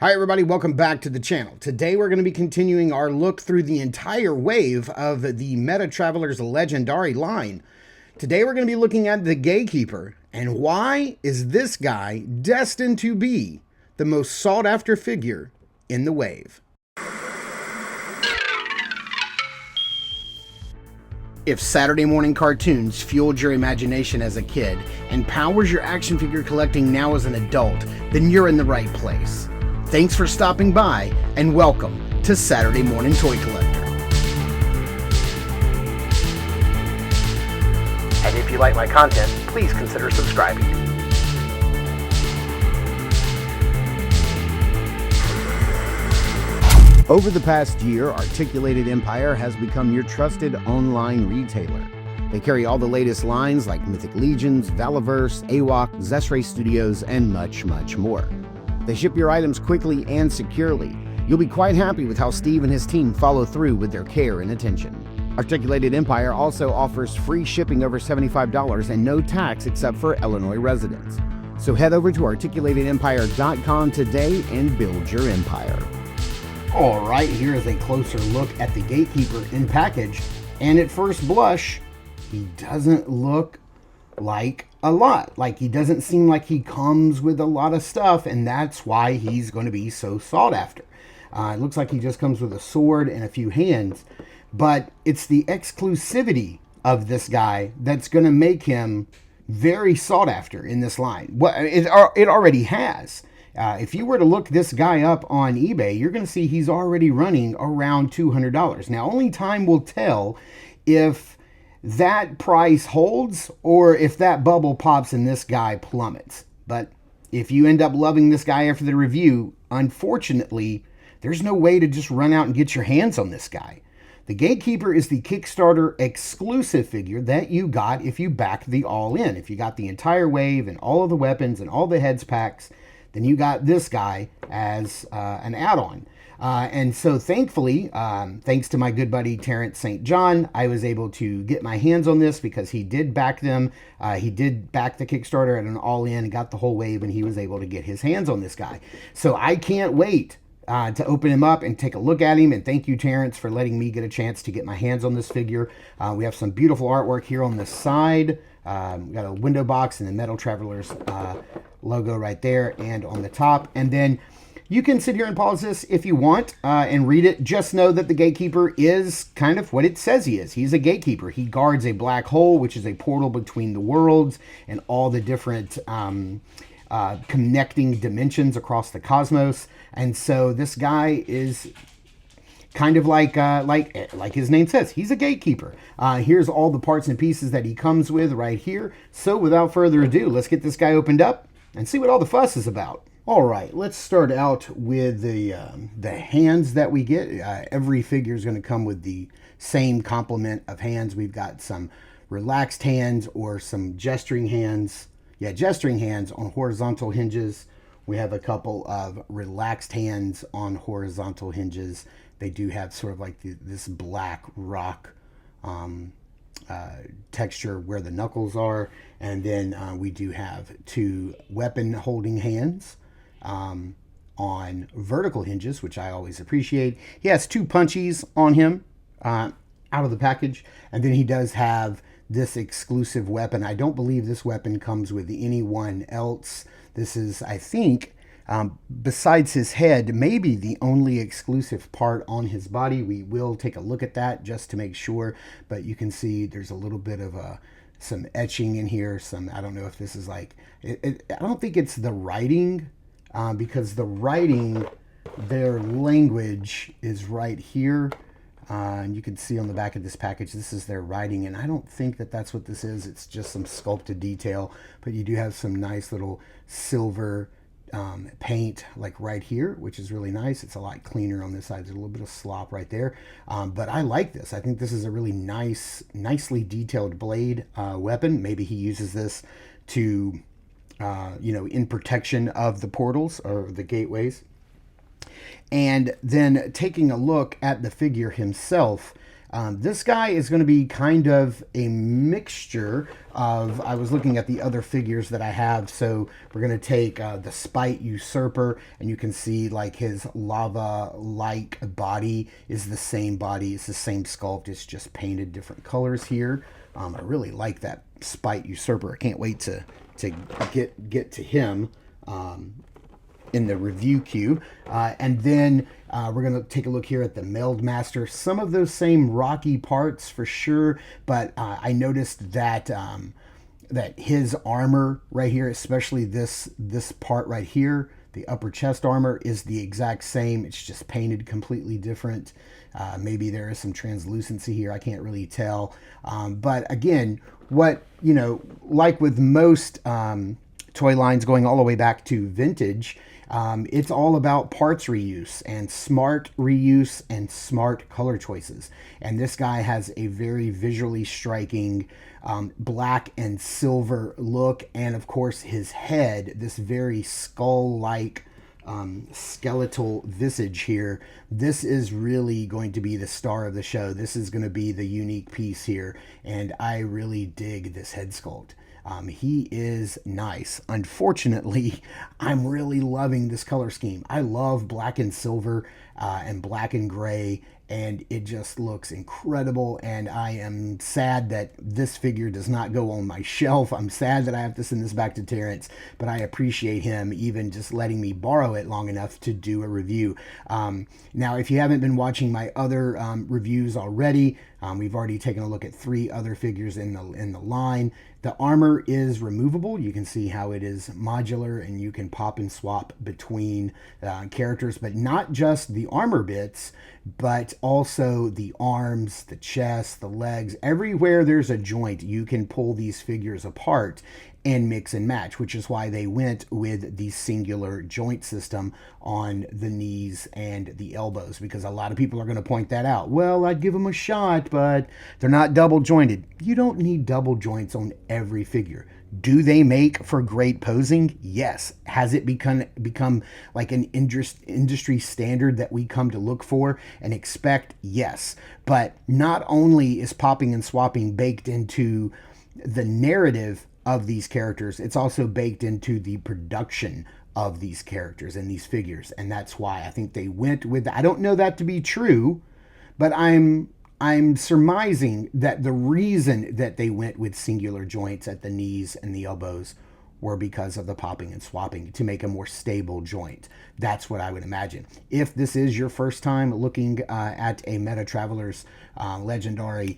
Hi everybody, welcome back to the channel. Today we're going to be continuing our look through the entire wave of the Metatravelers Legendari line. Today we're going to be looking at the Gatekeeper, and why is this guy destined to be the most sought after figure in the wave. If Saturday morning cartoons fueled your imagination as a kid and powers your action figure collecting now as an adult, then you're in the right place. Thanks for stopping by, and welcome to Saturday Morning Toy Collector. And if you like my content, please consider subscribing. Over the past year, Articulated Empire has become your trusted online retailer. They carry all the latest lines like Mythic Legions, Valiverse, AWOC, Zesray Studios, and much, much more. They ship your items quickly and securely. You'll be quite happy with how Steve and his team follow through with their care and attention. Articulated Empire also offers free shipping over $75 and no tax except for Illinois residents. So head over to articulatedempire.com today and build your empire. All right, here is a closer look at the Gatekeeper in package. And at first blush, he doesn't look like a lot. Like, he doesn't seem like he comes with a lot of stuff, and that's why he's going to be so sought after. It looks like he just comes with a sword and a few hands, but it's the exclusivity of this guy that's going to make him very sought after in this line. Well, it already has. If you were to look this guy up on eBay, you're going to see he's already running around $200. Now, only time will tell if that price holds or if that bubble pops and this guy plummets. But if you end up loving this guy after the review, unfortunately, there's no way to just run out and get your hands on this guy. The Gatekeeper is the Kickstarter exclusive figure that you got if you backed the all-in. If you got the entire wave and all of the weapons and all the heads packs, then you got this guy as an add-on. And so thankfully, thanks to my good buddy Terrence St. John, I was able to get my hands on this because he did back them. He did back the Kickstarter at an all-in and got the whole wave, and he was able to get his hands on this guy. So I can't wait to open him up and take a look at him. And thank you, Terrence, for letting me get a chance to get my hands on this figure. We have some beautiful artwork here on the side. We got a window box and the Metatravelers logo right there and on the top. And then you can sit here and pause this if you want and read it. Just know that the Gatekeeper is kind of what it says he is. He's a gatekeeper. He guards a black hole, which is a portal between the worlds and all the different connecting dimensions across the cosmos. And so this guy is kind of like his name says, he's a gatekeeper. Here's all the parts and pieces that he comes with right here. So without further ado, let's get this guy opened up and see what all the fuss is about. All right, let's start out with the hands that we get. Every figure is going to come with the same complement of hands. We've got some relaxed hands or some gesturing hands. Yeah, gesturing hands on horizontal hinges. We have a couple of relaxed hands on horizontal hinges. They do have sort of like this black rock texture where the knuckles are. And then we do have two weapon holding hands on vertical hinges, which I always appreciate. He has two punchies on him out of the package, and then he does have this exclusive weapon. I don't believe this weapon comes with anyone else. This is, I think, besides his head, maybe the only exclusive part on his body. We will take a look at that just to make sure, but you can see there's a little bit of some etching in here. I don't know if this is like, I don't think it's the writing, because the writing, their language is right here. And you can see on the back of this package, this is their writing. And I don't think that that's what this is. It's just some sculpted detail. But you do have some nice little silver paint like right here, which is really nice. It's a lot cleaner on this side. There's a little bit of slop right there. But I like this. I think this is a really nicely detailed blade weapon. Maybe he uses this to in protection of the portals or the gateways. And then taking a look at the figure himself, This guy is going to be kind of a mixture of, I was looking at the other figures that I have, so we're going to take the Spite Usurper, and you can see like his lava-like body is the same body, it's the same sculpt, it's just painted different colors here. I really like that Spite Usurper. I can't wait to get to him in the review queue. And then we're going to take a look here at the Meld Master. Some of those same rocky parts for sure, but I noticed that that his armor right here, especially this part right here, the upper chest armor, is the exact same. It's just painted completely different. Maybe there is some translucency here. I can't really tell. But again, what, you know, like with most toy lines going all the way back to vintage, it's all about parts reuse and smart reuse and smart color choices. And this guy has a very visually striking black and silver look. And of course, his head, this very skull-like skeletal visage here. This is really going to be the star of the show. This is going to be the unique piece here. And I really dig this head sculpt. He is nice. Unfortunately, I'm really loving this color scheme. I love black and silver and black and gray, and it just looks incredible. And I am sad that this figure does not go on my shelf. I'm sad that I have to send this back to Terrence, but I appreciate him even just letting me borrow it long enough to do a review. Now, if you haven't been watching my other reviews already, we've already taken a look at 3 other figures in the line. The armor is removable. You can see how it is modular, and you can pop and swap between characters, but not just the armor bits, but also the arms, the chest, the legs. Everywhere there's a joint, you can pull these figures apart and mix and match, which is why they went with the singular joint system on the knees and the elbows, because a lot of people are going to point that out. Well, I'd give them a shot, but they're not double jointed. You don't need double joints on every figure. Do they make for great posing? Yes. Has it become like an industry standard that we come to look for and expect? Yes. But not only is popping and swapping baked into the narrative of these characters, it's also baked into the production of these characters and these figures. And that's why I think they went with that. I don't know that to be true, but I'm surmising that the reason that they went with singular joints at the knees and the elbows were because of the popping and swapping to make a more stable joint. That's what I would imagine. If this is your first time looking at a Metatravelers Legendari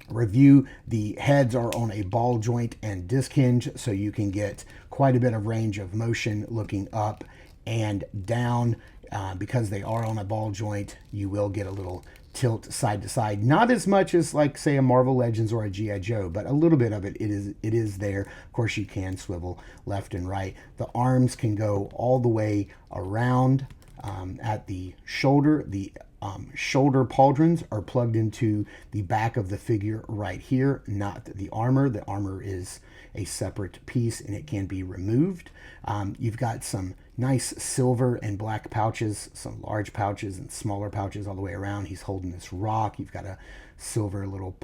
review, the heads are on a ball joint and disc hinge, so you can get quite a bit of range of motion looking up and down. Because they are on a ball joint, you will get a little tilt side to side. Not as much as like say a Marvel Legends or a G.I. Joe, but a little bit of it is there. Of course, you can swivel left and right. The arms can go all the way around at the shoulder. The shoulder pauldrons are plugged into the back of the figure right here, not the armor. The armor is a separate piece and it can be removed. You've got some nice silver and black pouches, some large pouches and smaller pouches all the way around. He's holding this rock. You've got a silver little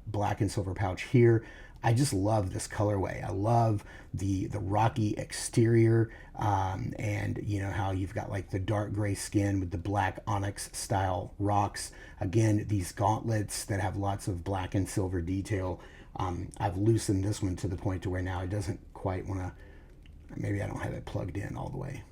black and silver pouch here. I just love this colorway. I love the rocky exterior, and you know how you've got like the dark gray skin with the black onyx style rocks. Again, these gauntlets that have lots of black and silver detail. I've loosened this one to the point to where now it doesn't quite want to. Maybe I don't have it plugged in all the way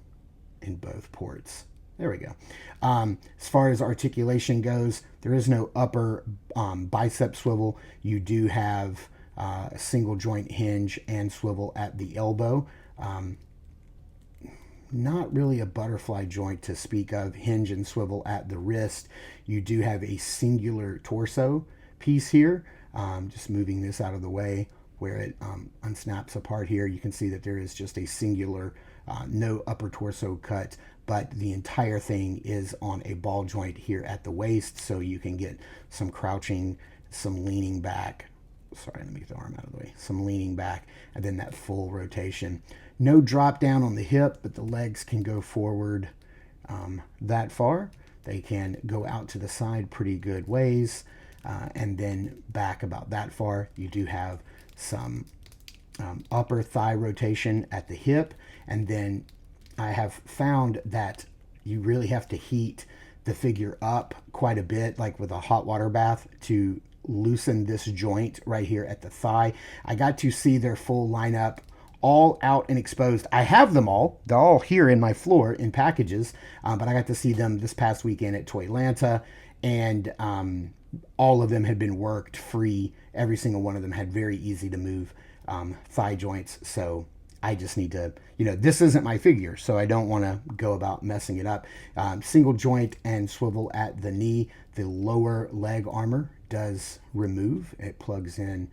in both ports. There we go. As far as articulation goes, there is no upper bicep swivel. You do have a single joint hinge and swivel at the elbow. Not really a butterfly joint to speak of. Hinge and swivel at the wrist. You do have a singular torso piece here. Just moving this out of the way where it unsnaps apart here. You can see that there is just a singular, no upper torso cut, but the entire thing is on a ball joint here at the waist, so you can get some crouching, some leaning back. Sorry, let me get the arm out of the way. Some leaning back, and then that full rotation. No drop down on the hip, but the legs can go forward that far. They can go out to the side pretty good ways, and then back about that far. You do have some upper thigh rotation at the hip, and then I have found that you really have to heat the figure up quite a bit, like with a hot water bath, to loosen this joint right here at the thigh. I got to see their full lineup all out and exposed. I have them all. They're all here in my floor in packages, but I got to see them this past weekend at Toylanta, and all of them had been worked free. Every single one of them had very easy to move thigh joints. So I just need to, this isn't my figure, so I don't want to go about messing it up. Single joint and swivel at the knee. The lower leg armor does remove. It plugs in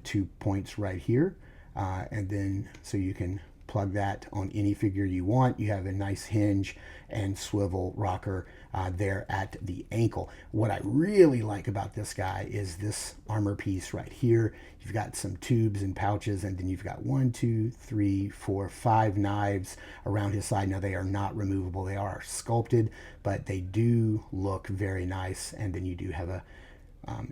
2 points right here. And then so you can plug that on any figure you want. You have a nice hinge and swivel rocker there at the ankle. What I really like about this guy is this armor piece right here. You've got some tubes and pouches, and then you've got 1, 2, 3, 4, 5 knives around his side. Now they are not removable. They are sculpted, but they do look very nice. And then you do have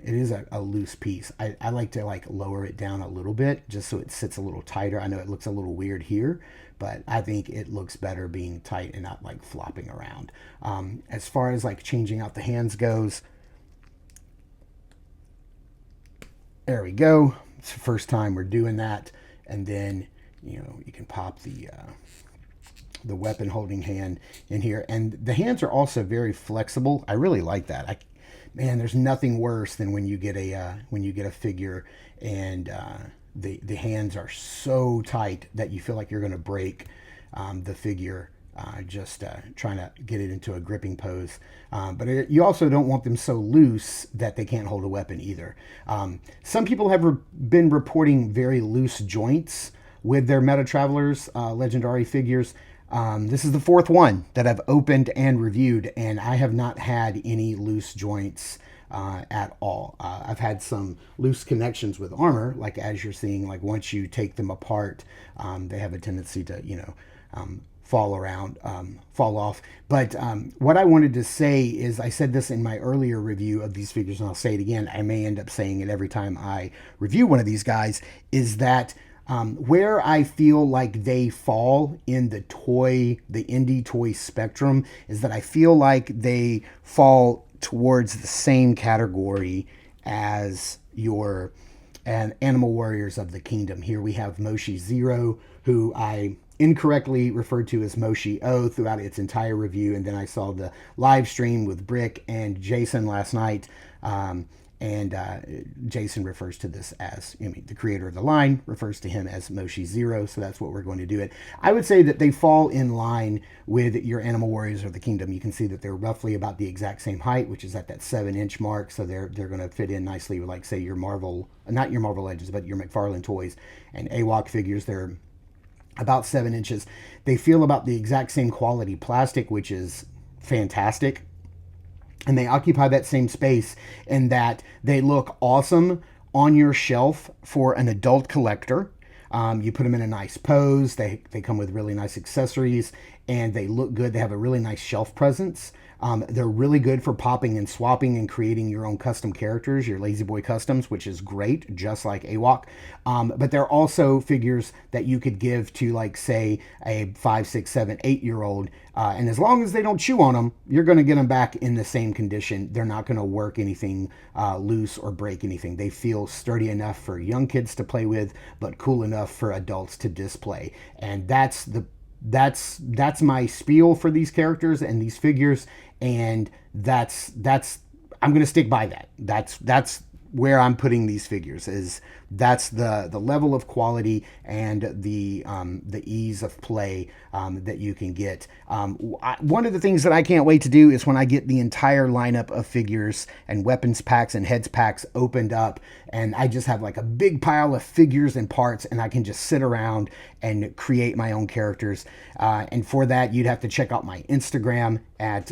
it is a loose piece. I like to lower it down a little bit just so it sits a little tighter. I know it looks a little weird here, but I think it looks better being tight and not flopping around. As far as changing out the hands goes, there we go. It's the first time we're doing that. And then, you can pop the weapon holding hand in here. And the hands are also very flexible. I really like that. Man, there's nothing worse than when you get a figure and the hands are so tight that you feel like you're going to break the figure just trying to get it into a gripping pose. But you also don't want them so loose that they can't hold a weapon either. Some people have been reporting very loose joints with their Metatravelers Legendari figures. This is the fourth one that I've opened and reviewed, and I have not had any loose joints at all. I've had some loose connections with armor, as you're seeing, once you take them apart, they have a tendency to, fall off. But what I wanted to say is, I said this in my earlier review of these figures, and I'll say it again. I may end up saying it every time I review one of these guys, is that where I feel like they fall in the indie toy spectrum is that I feel like they fall towards the same category as your Animal Warriors of the Kingdom. Here we have Moshi Zero, who I incorrectly referred to as Moshi O throughout its entire review, and then I saw the live stream with Brick and Jason last night. And Jason refers to this as, the creator of the line refers to him as Moshi Zero, so that's what we're going to do it. I would say that they fall in line with your Animal Warriors of the Kingdom. You can see that they're roughly about the exact same height, which is at that 7-inch mark, so they're going to fit in nicely with, say, your Marvel, not your Marvel Legends, but your McFarlane toys and AWOC figures. They're about 7 inches. They feel about the exact same quality plastic, which is fantastic. And they occupy that same space in that they look awesome on your shelf for an adult collector. You put them in a nice pose. They come with really nice accessories, and they look good. They have a really nice shelf presence. They're really good for popping and swapping and creating your own custom characters, your Lazy Boy customs, which is great, just like AWOC. But they're also figures that you could give to, say, a 5, 6, 7, 8-year-old. And as long as they don't chew on them, you're going to get them back in the same condition. They're not going to work anything loose or break anything. They feel sturdy enough for young kids to play with, but cool enough for adults to display. And that's my spiel for these characters and these figures, and that's I'm going to stick by that. That's where I'm putting these figures. That's the level of quality and the ease of play that you can get. One of the things that I can't wait to do is when I get the entire lineup of figures and weapons packs and heads packs opened up, and I just have a big pile of figures and parts, and I can just sit around and create my own characters. And for that, you'd have to check out my Instagram at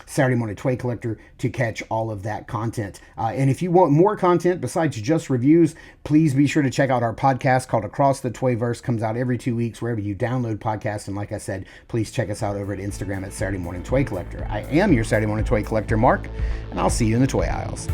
Saturday Morning Toy Collector to catch all of that content. And if you want more content besides just reviews, Please be sure to check out our podcast called Across the Toyverse. Comes out every 2 weeks wherever you download podcasts. And like I said, please check us out over at Instagram at Saturday Morning Toy Collector. I am your Saturday Morning Toy Collector, Mark, and I'll see you in the toy aisles.